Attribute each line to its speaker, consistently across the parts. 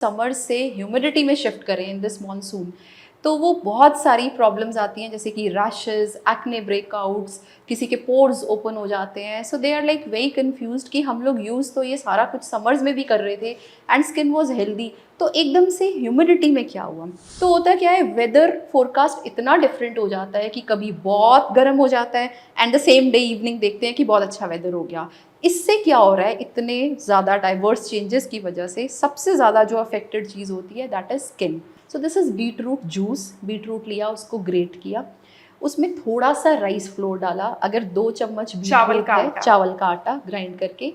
Speaker 1: Summer से humidity में shift करें इन दिस मॉनसून, तो वो बहुत सारी प्रॉब्लम्स आती हैं, जैसे कि रैशेस, एक्ने ब्रेकआउट्स, किसी के पोर्स ओपन हो जाते हैं. So they are like very confused कि हम लोग यूज़ तो ये सारा कुछ समर्स में भी कर रहे थे एंड स्किन वाज हेल्दी, तो एकदम से ह्यूमिडिटी में क्या हुआ. तो होता क्या है, वेदर फोरकास्ट इतना डिफरेंट हो जाता है कि कभी बहुत गर्म हो जाता है and the same day evening देखते हैं कि बहुत अच्छा वेदर हो गया. इससे क्या हो रहा है, इतने ज़्यादा डाइवर्स चेंजेस की वजह से सबसे ज़्यादा जो अफेक्टेड चीज़ होती है that is skin. So this is beetroot juice. Beetroot लिया, उसको ग्रेट किया, उसमें थोड़ा सा राइस फ्लोर डाला, अगर 2 चम्मच
Speaker 2: चावल का आटा,
Speaker 1: चावल का आटा ग्राइंड करके,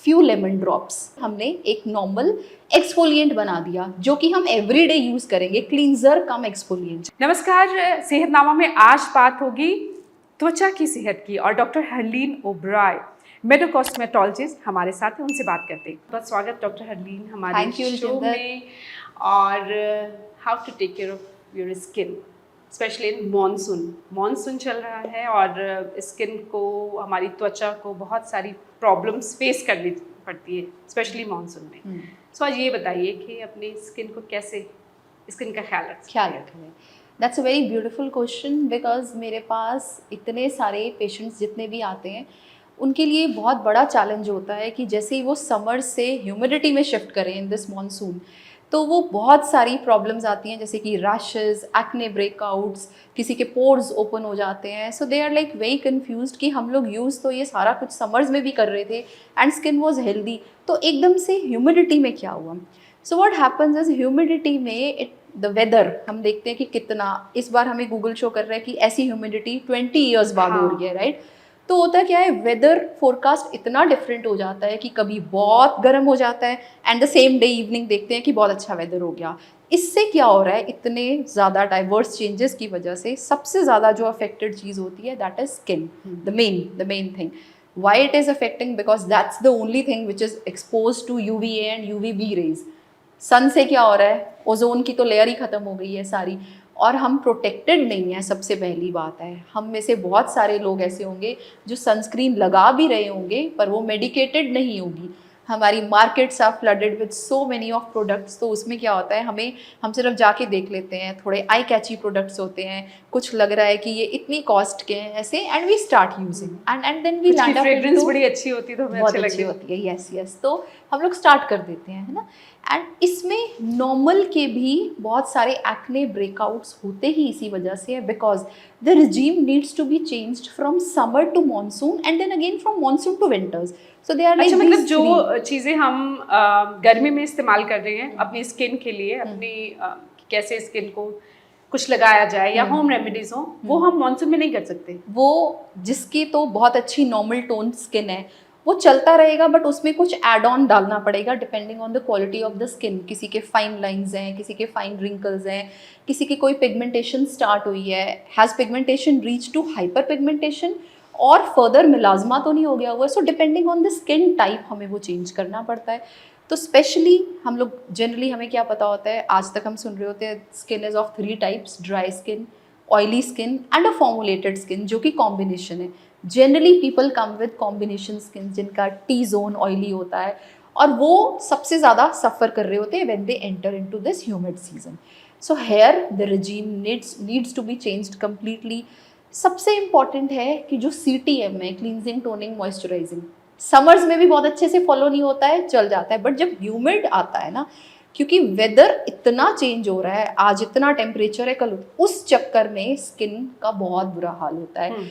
Speaker 1: फ्यू लेमन ड्रॉप्स, हमने एक नॉर्मल एक्सफोलिएंट बना दिया जो कि हम एवरीडे यूज़ करेंगे, क्लींजर कम एक्सफोलिएंट.
Speaker 2: नमस्कार, सेहतनामा में आज बात होगी त्वचा की सेहत की और डॉक्टर हरलीन ओबराय मेडोकॉस्मेटोलॉजिस्ट हमारे साथ हैं, उनसे बात करते हैं. बहुत स्वागत डॉक्टर हरलीन हमारे शो में. और how to take care of your skin specially in monsoon चल रहा है और स्किन को, हमारी त्वचा को बहुत सारी प्रॉब्लम्स फेस करनी पड़ती है स्पेशली मॉनसून में. सो आज ये बताइए कि अपनी स्किन को कैसे, स्किन का ख्याल
Speaker 1: रखें. That's a very beautiful question, because मेरे पास इतने सारे पेशेंट्स जितने भी आते हैं उनके लिए बहुत बड़ा चैलेंज होता है कि जैसे ही वो समर से ह्यूमिडिटी में शिफ्ट करें इन दिस मॉनसून, तो वो बहुत सारी प्रॉब्लम्स आती हैं, जैसे कि रैशेस, एक्ने ब्रेकआउट्स, किसी के पोर्स ओपन हो जाते हैं. So they are like very confused कि हम लोग यूज़ तो ये सारा कुछ समर्स में भी कर रहे थे एंड स्किन वाज हेल्दी, तो एकदम से ह्यूमिडिटी में क्या हुआ. So what happens is, humidity में द वेदर हम देखते हैं कि कितना, इस बार हमें गूगल शो कर रहा है कि ऐसी ह्यूमिडिटी 20 ईयर्स बाद हो रही है, राइट. तो होता क्या है, वेदर फोरकास्ट इतना डिफरेंट हो जाता है कि कभी बहुत गर्म हो जाता है and the same day evening देखते हैं कि बहुत अच्छा वेदर हो गया. इससे क्या हो रहा है, इतने ज़्यादा डाइवर्स चेंजेस की वजह से सबसे ज़्यादा जो अफेक्टेड चीज़ होती है that is skin. The main thing why it is affecting, because that's the only thing which is exposed to UVA and UVB rays. सन से क्या हो रहा है, ओजोन की तो लेयर ही ख़त्म हो गई है सारी, और हम प्रोटेक्टेड नहीं हैं. सबसे पहली बात है, हम में से बहुत सारे लोग ऐसे होंगे जो सनस्क्रीन लगा भी रहे होंगे पर वो मेडिकेटेड नहीं होगी. हमारी markets are flooded with so many of products, तो उसमें क्या होता है, हम सिर्फ जाके देख लेते हैं, थोड़े आई कैची प्रोडक्ट्स होते हैं, कुछ लग रहा है कि ये इतनी कॉस्ट के हैं ऐसे, and we start using and then we land up
Speaker 2: fragrance बड़ी अच्छी होती है तो हमें
Speaker 1: बहुत अच्छी होती है. यस, तो हम लोग स्टार्ट कर देते हैं, है ना. एंड इसमें नॉर्मल के भी बहुत सारे एक्ने ब्रेकआउट्स होते ही इसी वजह से है, because the regime needs to be changed from summer to monsoon and then again from monsoon to winters. So they are like,
Speaker 2: मतलब जो चीज़ें हम गर्मी में इस्तेमाल कर रहे हैं अपनी स्किन के लिए, अपनी कैसे स्किन को कुछ लगाया जाए या होम रेमेडीज हो, वो हम मॉनसून में नहीं कर सकते.
Speaker 1: वो जिसकी तो बहुत अच्छी नॉर्मल टोन स्किन है वो चलता रहेगा, बट उसमें कुछ एड ऑन डालना पड़ेगा depending on the quality of the skin. किसी के फाइन लाइंस हैं, किसी के फाइन रिंकल्स हैं, किसी की कोई पिगमेंटेशन स्टार्ट हुई है, has pigmentation reach to hyperpigmentation, और फर्दर मिलाजमा तो नहीं हो गया हुआ. So depending on the skin type हमें वो चेंज करना पड़ता है. तो स्पेशली हम लोग जनरली, हमें क्या पता होता है, आज तक हम सुन रहे होते हैं skin is of 3 types: dry skin, oily skin and a formulated skin, जो कि कॉम्बिनेशन है. Generally people come with combination skin, जिनका टी जोन ऑयली होता है, और वो सबसे ज़्यादा सफ़र कर रहे होते हैं when they enter into this humid season. So here the regime needs to be changed completely. सबसे इम्पॉर्टेंट है कि जो CTM है, क्लींजिंग, टोनिंग, मॉइस्चराइजिंग, समर्स में भी बहुत अच्छे से फॉलो नहीं होता है, चल जाता है, बट जब ह्यूमिड आता है ना, क्योंकि वेदर इतना चेंज हो रहा है, आज इतना टेम्परेचर है, कल उस चक्कर में स्किन का बहुत बुरा हाल होता है.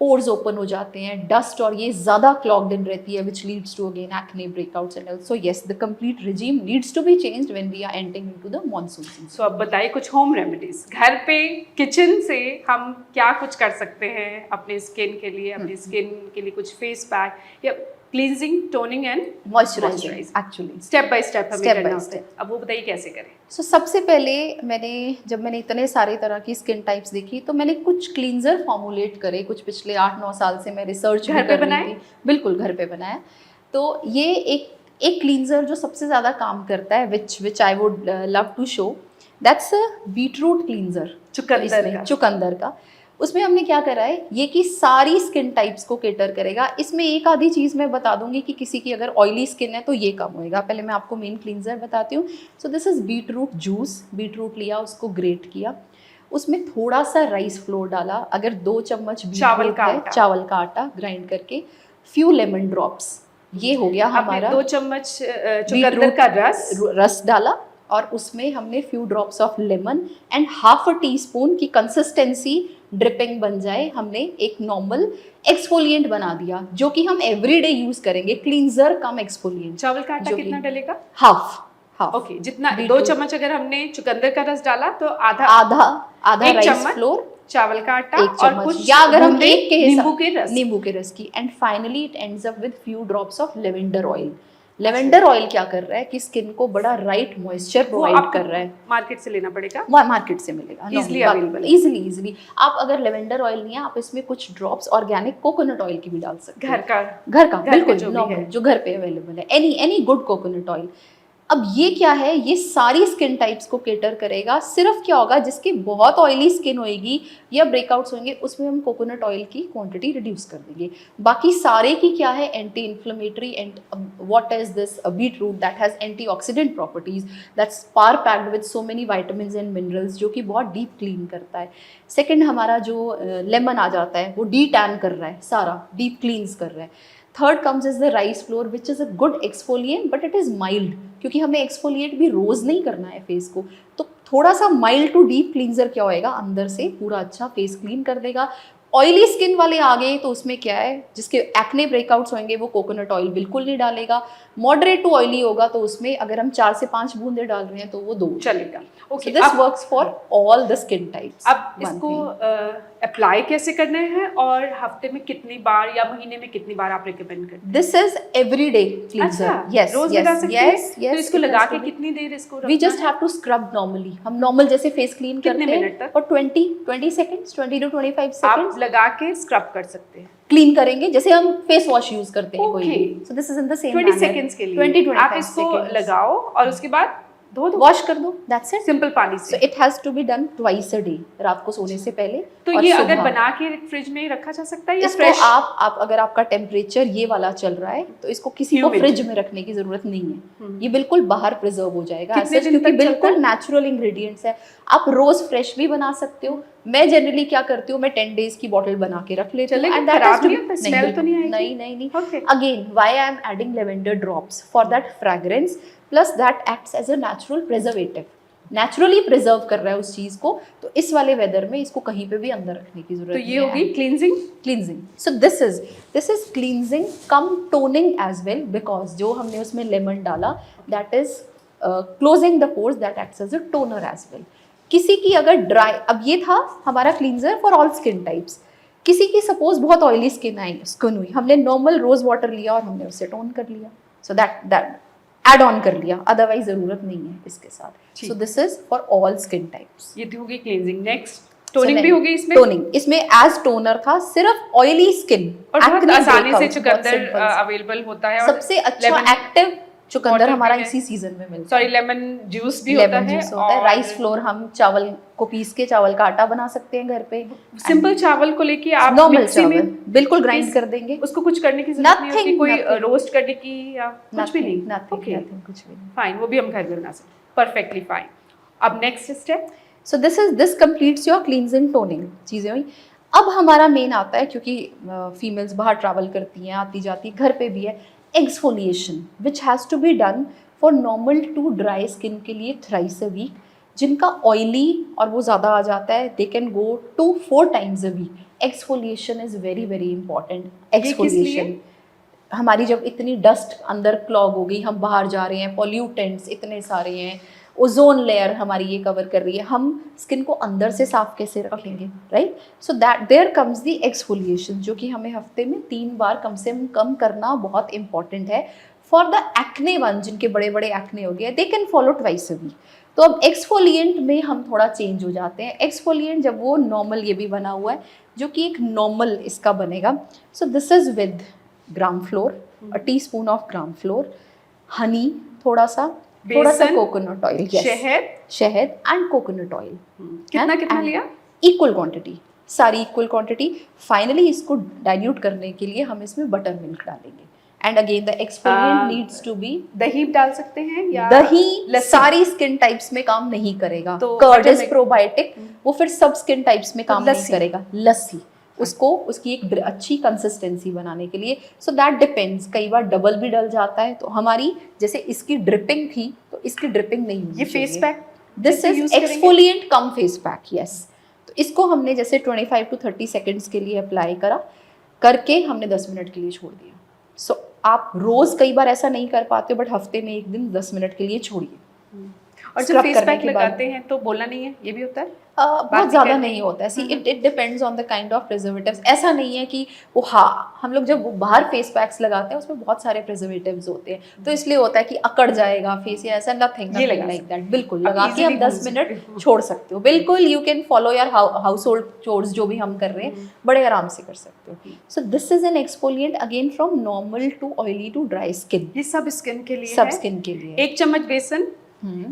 Speaker 1: पोर्स ओपन हो जाते हैं, डस्ट और ये ज़्यादा क्लॉग्ड इन रहती है, which leads to again acne breakouts and also yes the complete regime needs to be changed when we are entering into the monsoon season.
Speaker 2: So अब बताइए कुछ होम रेमेडीज, घर पे किचन से हम क्या कुछ कर सकते हैं अपने स्किन के लिए, अपनी स्किन के लिए कुछ फेस पैक या cleansing, toning and
Speaker 1: moisturising. Actually
Speaker 2: step by step हमें करना होता है. अब वो बताइए कैसे करें.
Speaker 1: सो सबसे पहले जब मैंने इतने सारे तरह की स्किन टाइप्स देखी, तो मैंने कुछ क्लींजर फॉर्मुलेट करे. कुछ पिछले 8-9 साल से मैं रिसर्च
Speaker 2: घर पे बनाए.
Speaker 1: बिल्कुल घर पे बनाया. तो ये एक क्लींजर जो सबसे ज़्यादा काम करता है, which I would love to show, that's a beetroot cleanser, चुकंदर का. उसमें हमने क्या करा है, ये कि सारी स्किन टाइप्स को केटर करेगा। इसमें एक आधी चीज़ मैं बता दूंगी कि किसी की अगर ऑयली स्किन है तो ये कम होएगा। पहले मैं आपको मेन क्लींजर बताती हूँ। So this is beetroot juice. Beetroot लिया, उसको ग्रेट किया, उसमें थोड़ा सा राइस फ्लोर डाला, अगर 2 चम्मच
Speaker 2: चावल का
Speaker 1: आटा ग्राइंड करके, फ्यू लेमन ड्रॉप्स, ये हो गया हमारा।
Speaker 2: 2 चम्मच चुकंदर का
Speaker 1: रस डाला, और उसमें हमने few drops of lemon and half a tea spoon की कंसिस्टेंसी ड्रिपिंग बन जाए, हमने एक नॉर्मल एक्सफोलिएंट बना दिया, जो कि हम एवरीडे यूज करेंगे, क्लींजर कम एक्सफोलिएंट।
Speaker 2: चावल का आटा कितना डलेगा?
Speaker 1: हाफ।
Speaker 2: ओके, जितना 2 चम्मच अगर हमने चुकंदर का रस डाला तो आधा
Speaker 1: राइस फ्लोर,
Speaker 2: चावल का आटा और कुछ,
Speaker 1: या अगर हम एक के
Speaker 2: नींबू के रस
Speaker 1: की। And finally it ends up with few drops of lavender oil. Lavender oil क्या कर रहा है कि स्किन को बड़ा राइट मॉइस्चर प्रोवाइड कर रहा है।
Speaker 2: मार्केट से लेना पड़ेगा?
Speaker 1: मार्केट से मिलेगा, इजीली। आप अगर लेवेंडर ऑयल नहीं है, आप इसमें कुछ ड्रॉप्स ऑर्गेनिक कोकोनट ऑयल की भी डाल सकते हैं, घर का बिल्कुल नॉर्मल जो घर पे अवेलेबल है, एनी गुड कोकोनट ऑयल। अब ये क्या है, ये सारी स्किन टाइप्स को केटर करेगा। सिर्फ क्या होगा, जिसकी बहुत ऑयली स्किन होएगी या ब्रेकआउट्स होंगे, उसमें हम कोकोनट ऑयल की क्वांटिटी रिड्यूस कर देंगे। बाकी सारे की क्या है, anti inflammatory and what is this beetroot that has antioxidant properties, that's power packed with so many vitamins and minerals, जो कि बहुत डीप क्लीन करता है। सेकेंड, हमारा जो लेमन आ जाता है, वो डी टैन कर रहा है, सारा डीप क्लींस कर रहा है। Third comes is the rice flour which is a good exfoliant, but it is mild, क्योंकि हमें एक्सफोलिएट भी रोज़ नहीं करना है फेस को, तो थोड़ा सा माइल्ड टू डीप क्लींजर क्या होएगा, अंदर से पूरा अच्छा फेस क्लीन कर देगा। ऑयली स्किन वाले आ गए तो उसमें क्या है, जिसके एक्ने ब्रेकआउट्स होंगे वो कोकोनट ऑयल बिल्कुल नहीं डालेगा। मॉडरेट टू ऑयली होगा तो उसमें अगर हम 4 से 5 बूंदे डाल रहे हैं तो वो 2
Speaker 2: चलेगा। Okay,
Speaker 1: this works for all the skin types.
Speaker 2: अब इसको अप्लाई कैसे करना है और हफ्ते में कितनी बार या महीने में कितनी बार आप रिकमेंड करते हैं?
Speaker 1: This is everyday cleanser. Yes,
Speaker 2: रोज लगा सकते हैं? तो इसको लगा के कितनी देर इसको रखना है?
Speaker 1: We just have to scrub normally. हम नॉर्मल जैसे फेस क्लीन करते हैं,
Speaker 2: मिनट तक?
Speaker 1: और 20 सेकंड्स, 20 to 25 सेकंड्स
Speaker 2: आप लगा के स्क्रब कर सकते हैं,
Speaker 1: क्लीन करेंगे जैसे हम फेस वॉश यूज करते हैं कोई भी। सो this is in the same
Speaker 2: 20 seconds के लिए 20-25 आप इसको लगाओ और उसके बाद धो दो,
Speaker 1: वॉश कर दो, दैट्स इट,
Speaker 2: सिंपल पानी से।
Speaker 1: So it has to be done twice a day, रात को सोने से पहले।
Speaker 2: तो ये अगर बना के फ्रिज में रखा जा सकता है या
Speaker 1: फ्रेश? आप अगर आपका टेम्परेचर ये वाला चल रहा है तो इसको किसी को फ्रिज में रखने की जरूरत नहीं है, ये बिल्कुल बाहर प्रिजर्व हो जाएगा, क्योंकि बिल्कुल नेचुरल इंग्रेडिएंट्स है। आप रोज फ्रेश भी बना सकते हो। मैं जनरली क्या करती हूँ, मैं 10 डेज की बॉटल बना के रख लेती हूँ। नहीं। Again, why I am adding lavender drops? For that fragrance, plus that acts as a natural preservative, naturally preserve कर रहा है उस चीज को। तो इस वाले वेदर में इसको कहीं पे भी अंदर रखने की जरूरत
Speaker 2: नहीं है। तो ये होगी cleansing.
Speaker 1: So this is cleansing cum toning as well, because जो हमने उसमें लेमन डाला that is closing the pores, that acts as a toner as well. किसी की अगर ड्राई, अब ये था हमारा cleanser for all skin types. किसी की सपोज बहुत ऑयली स्किन हुई, हमने नॉर्मल रोज वाटर लिया और हमने उससे टोन कर लिया, सो दैट एड ऑन कर लिया, अदरवाइज जरूरत नहीं है इसके साथ। सो this is for all skin types.
Speaker 2: ये होगी क्लींजिंग। नेक्स्ट टोनिंग भी होगी इसमें?
Speaker 1: टोनिंग इसमें एज टोनर था, सिर्फ ऑयली स्किन,
Speaker 2: और बहुत आसानी से चुकंदर अवेलेबल होता है, और
Speaker 1: सबसे अच्छा एक्टिव चुकंदर हमारा इसी सीजन में मिलता है।
Speaker 2: लेमन जूस भी होता है,
Speaker 1: और राइस फ्लोर हम चावल को पीस के चावल का आटा बना सकते हैं घर पे।
Speaker 2: सिंपल चावल को लेके आप
Speaker 1: नॉर्मल चावल बिल्कुल ग्राइंड कर देंगे,
Speaker 2: उसको कुछ करने की जरूरत नहीं होती, कोई रोस्ट करने की या कुछ भी नहीं।
Speaker 1: कुछ भी नहीं,
Speaker 2: फाइन, वो भी हम घर में बना सकते हैं, परफेक्टली फाइन। अब next step,
Speaker 1: so this completes your cleansing toning चीजें हुई। अब हमारा मेन आता है, क्योंकि फीमेल्स बाहर ट्रैवल करती हैं, आती जाती, घर पे भी है, exfoliation which has to be done for normal to dry skin के लिए थ्राइस अ वीक। जिनका ऑयली और वो ज़्यादा आ जाता है, they can go 2-4 times a week. Exfoliation is very very important. Exfoliation हमारी जब इतनी डस्ट अंदर क्लॉग हो गई, हम बाहर जा रहे हैं, पॉल्यूटेंट्स इतने सारे हैं, ओजोन लेयर हमारी ये कवर कर रही है, हम स्किन को अंदर से साफ कैसे रखेंगे, right? So that there comes the exfoliation, जो कि हमें हफ्ते में 3 बार कम से कम करना बहुत इंपॉर्टेंट है। फॉर द एक्ने वन, जिनके बड़े बड़े एक्ने हो गए, they can follow twice a week. तो अब एक्सफोलिएंट में हम थोड़ा चेंज हो जाते हैं। एक्सफोलिएंट जब वो नॉर्मल, ये भी बना हुआ है जो कि एक नॉर्मल इसका बनेगा। So this is with gram flour, a teaspoon of gram flour, honey थोड़ा सा कोकोनट ऑयल,
Speaker 2: शहद
Speaker 1: एंड कोकोनट ऑयल।
Speaker 2: कितना लिया?
Speaker 1: इक्वल क्वांटिटी, सारी इक्वल क्वांटिटी। फाइनली इसको डाइल्यूट करने के लिए हम इसमें बटर मिल्क डालेंगे। And again the exfoliant needs to be,
Speaker 2: दही डाल सकते हैं या
Speaker 1: दही सारी स्किन टाइप्स में काम नहीं करेगा,
Speaker 2: तो
Speaker 1: कर्ड इज प्रोबायोटिक, वो फिर सब स्किन टाइप्स में काम नहीं करेगा। लस्सी उसको उसकी एक अच्छी कंसिस्टेंसी बनाने के लिए, सो दैट डिपेंड्स, कई बार डबल भी डल जाता है। तो हमारी जैसे इसकी ड्रिपिंग थी तो इसकी ड्रिपिंग नहीं होनी
Speaker 2: ये face pack,
Speaker 1: this is exfoliant come face pack, yes. तो इसको हमने जैसे 25 to 30 सेकेंड्स के लिए अप्लाई करके हमने 10 मिनट के लिए छोड़ दिया। सो आप रोज कई बार ऐसा नहीं कर पाते हो, बट हफ्ते में एक दिन 10 मिनट के लिए छोड़िए।
Speaker 2: और जब फेस पैक लगाते हैं तो बोलना नहीं है, ये भी होता है?
Speaker 1: बहुत ज़्यादा नहीं होता है। See it depends on the kind of preservatives. ऐसा नहीं है कि वो, हाँ, हम लोग जब बाहर फेस पैक्स लगाते हैं उसमें बहुत सारे प्रिजर्वेटिव्स होते हैं, तो इसलिए होता है कि अकड़ जाएगा फेस या ऐसा, नथिंग लाइक दैट। बिल्कुल लगा के आप 10 मिनट छोड़ सकते हो। बिल्कुल you can follow your house hold chores जो भी हम कर रहे हैं, बड़े आराम से कर सकते हो। So this is an exfoliant again from normal to oily to dry skin.
Speaker 2: ये सब स्किन के लिए,
Speaker 1: सब स्किन के लिए।
Speaker 2: 1 चम्मच बेसन,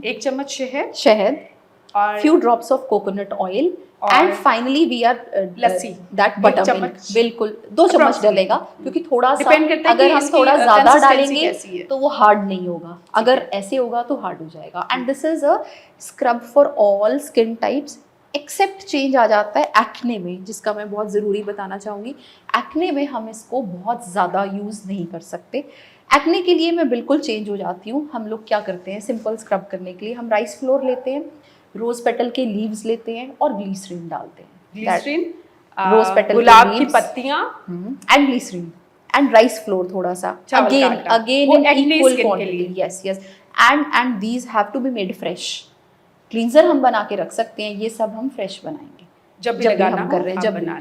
Speaker 2: 1 चम्मच
Speaker 1: शहद
Speaker 2: और
Speaker 1: few drops of coconut oil and finally we are
Speaker 2: lassi,
Speaker 1: that buttermilk। बिल्कुल 2 चम्मच डलेगा, क्योंकि थोड़ा सा अगर हम थोड़ा
Speaker 2: इसकी
Speaker 1: ज्यादा डालेंगे
Speaker 2: कैसी है,
Speaker 1: तो वो हार्ड नहीं होगा, अगर ऐसे होगा तो हार्ड हो जाएगा। And this is a scrub for all skin types, except change आ जाता है एक्ने में, जिसका मैं बहुत ज़रूरी बताना चाहूँगी। एक्ने में हम इसको बहुत ज़्यादा यूज़ नहीं कर सकते। एक्ने के लिए मैं बिल्कुल चेंज हो जाती हूँ। हम लोग क्या करते हैं, सिंपल स्क्रब करने के लिए हम राइस फ्लोर लेते हैं, रोज पेटल के लीव्स लेते हैं और ग्लिसरीन डालते हैं।
Speaker 2: ग्लिसरीन,
Speaker 1: रोज पेटल,
Speaker 2: गुलाब की पत्तियां
Speaker 1: and glycerine and rice flour थोड़ा सा, again in equal quantity, yes. And these have to be made fresh. Cleanser हम बना के रख सकते हैं, ये सब हम फ्रेश बनाएंगे
Speaker 2: जब भी लगाना
Speaker 1: कर रहे हैं,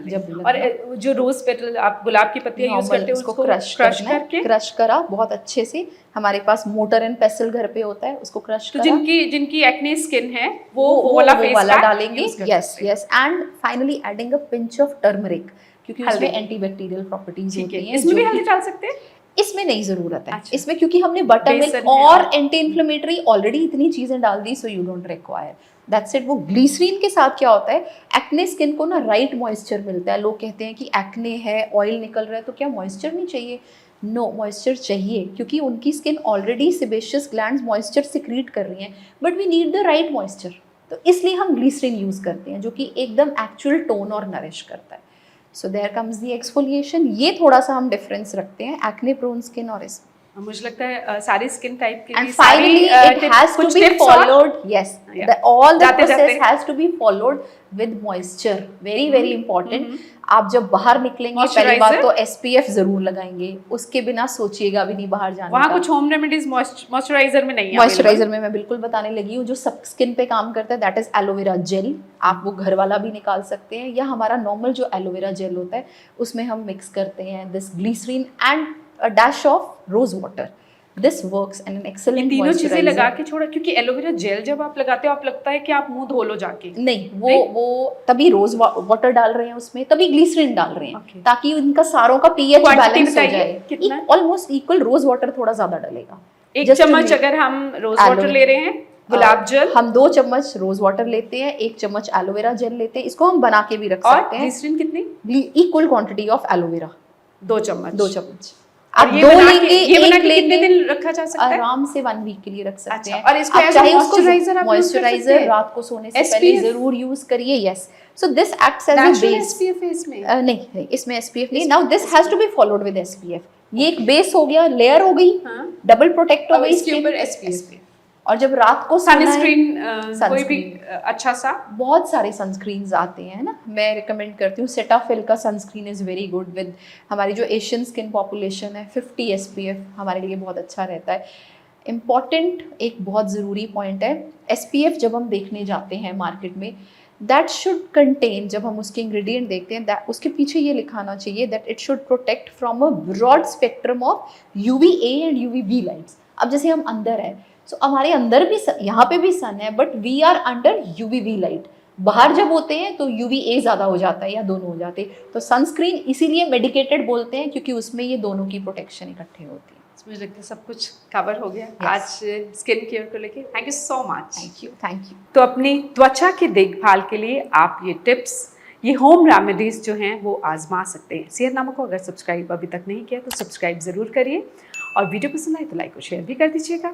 Speaker 2: जब और जो रोज पेटल आप गुलाब की पत्तियां यूज करते हो, उसको
Speaker 1: क्रश करा बहुत अच्छे से। हमारे पास मोटर एंड पेसल घर पे होता है, उसको क्रश
Speaker 2: करा। तो जिनकी एक्ने स्किन है वो वाला डालेंगे,
Speaker 1: yes. And finally adding a pinch of turmeric, क्योंकि उसमें एंटीबैक्टीरियल प्रॉपर्टीज होती हैं।
Speaker 2: इसमें भी हल्दी डाल सकते हैं?
Speaker 1: इसमें नहीं जरूरत है। अच्छा। इसमें क्योंकि हमने बटर मिल्क और एंटी इन्फ्लेमेटरी ऑलरेडी इतनी चीजें डाल दी, so you don't require that's it. वो ग्लिसरीन के साथ क्या होता है, एक्ने स्किन को ना राइट मॉइस्चर मिलता है। लोग कहते हैं कि एक्ने है, ऑयल निकल रहा है, तो क्या मॉइस्चर नहीं चाहिए? नो, मॉइस्चर चाहिए, क्योंकि उनकी skin already sebaceous glands moisture secrete कर रही हैं, but we need the right moisture. तो इसलिए हम ग्लिसरीन यूज करते हैं, जो कि एकदम एक्चुअल टोन और नरिश करता है। So there comes the exfoliation. ये थोड़ा सा हम डिफरेंस रखते हैं एक्ने प्रोन स्किन और इसमें।
Speaker 2: मुझे लगता है सारी स्किन टाइप के
Speaker 1: लिए finally it has to be followed, yes, all the process has to be followed with moisture, very important. आप जब बाहर निकलेंगे पहली बात तो SPF जरूर लगाएंगे, उसके बिना सोचिएगा भी नहीं बाहर जाने का।
Speaker 2: वहाँ कुछ होम रेमेडीज मॉइस्चराइजर में नहीं है?
Speaker 1: मॉइस्चराइजर में मैं बिल्कुल बताने लगी हूँ, जो सब स्किन पे काम करता है, दैट इज एलोवेरा जेल। आप वो घर वाला भी निकाल सकते हैं, या हमारा नॉर्मल जो एलोवेरा जेल होता है उसमें हम मिक्स करते हैं this glycerin and a dash of rose water. This works and an excellent moisturizer.
Speaker 2: तीनों चीजें लगा के छोड़ा, क्योंकि एलोवेरा जेल जब आप लगाते हो आप लगता है कि आप मुंह धो लो जाके।
Speaker 1: नहीं, वो तभी रोज वाटर डाल रहे हैं उसमें, तभी ग्लिसरीन डाल रहे हैं, ताकि उनका सारों का pH बैलेंस हो जाए। ऑलमोस्ट इक्वल, रोज वाटर थोड़ा ज्यादा डलेगा।
Speaker 2: 1 चम्मच अगर हम रोज वाटर ले रहे हैं, गुलाब जल
Speaker 1: हम 2 चम्मच रोज वाटर लेते हैं, 1 चम्मच एलोवेरा जेल लेते हैं, इसको हम बना के भी रख सकते हैं।
Speaker 2: ग्लिसरीन कितनी?
Speaker 1: इक्वल क्वांटिटी ऑफ एलोवेरा,
Speaker 2: 2 चम्मच।
Speaker 1: आप ये बना के
Speaker 2: कितने दिन रखा जा सकता है?
Speaker 1: आराम से 1 वीक के लिए रख सकते हैं।
Speaker 2: और इसको चाहे
Speaker 1: मॉइस्चराइजर रात को सोने से पहले जरूर यूज करिए, yes. So this acts as a base.
Speaker 2: SPF है इसमें?
Speaker 1: नहीं, इसमें SPF नहीं। Now this has to be followed with SPF। ये एक बेस हो गया, लेयर हो गई, डबल प्रोटेक्ट हो गई,
Speaker 2: इसके ऊपर SPF।
Speaker 1: और जब रात को
Speaker 2: सनस्क्रीन, कोई भी अच्छा सा,
Speaker 1: बहुत सारे सनस्क्रीन्स आते हैं ना, मैं रिकमेंड करती हूँ सेटाफिल का sunscreen is very good with हमारी जो एशियन स्किन पॉपुलेशन है। 50 SPF हमारे लिए बहुत अच्छा रहता है। इम्पॉर्टेंट एक बहुत ज़रूरी पॉइंट है, SPF जब हम देखने जाते हैं मार्केट में, दैट शुड कंटेन, जब हम उसके इंग्रेडिएंट देखते हैं, दैट उसके पीछे ये लिखाना चाहिए that it should protect from a broad spectrum of UVA and UVB lights. अब जैसे हम अंदर है, तो हमारे अंदर भी यहाँ पे भी सन है, but we are under UVB light. बाहर जब होते हैं तो UVA ज़्यादा हो जाता है या दोनों हो जाते हैं। तो सनस्क्रीन इसीलिए मेडिकेटेड बोलते हैं, क्योंकि उसमें ये दोनों की प्रोटेक्शन इकट्ठे होती है।
Speaker 2: मुझे लगता है सब कुछ कवर हो गया आज स्किन केयर को लेके। Thank you so much.
Speaker 1: Thank you.
Speaker 2: तो अपनी त्वचा की देखभाल के लिए आप ये टिप्स, ये होम रेमेडीज़ जो हैं वो आजमा सकते हैं। सेहतनामा को अगर सब्सक्राइब अभी तक नहीं किया तो सब्सक्राइब ज़रूर करिए और वीडियो पसंद आए तो लाइक और शेयर भी कर दीजिएगा।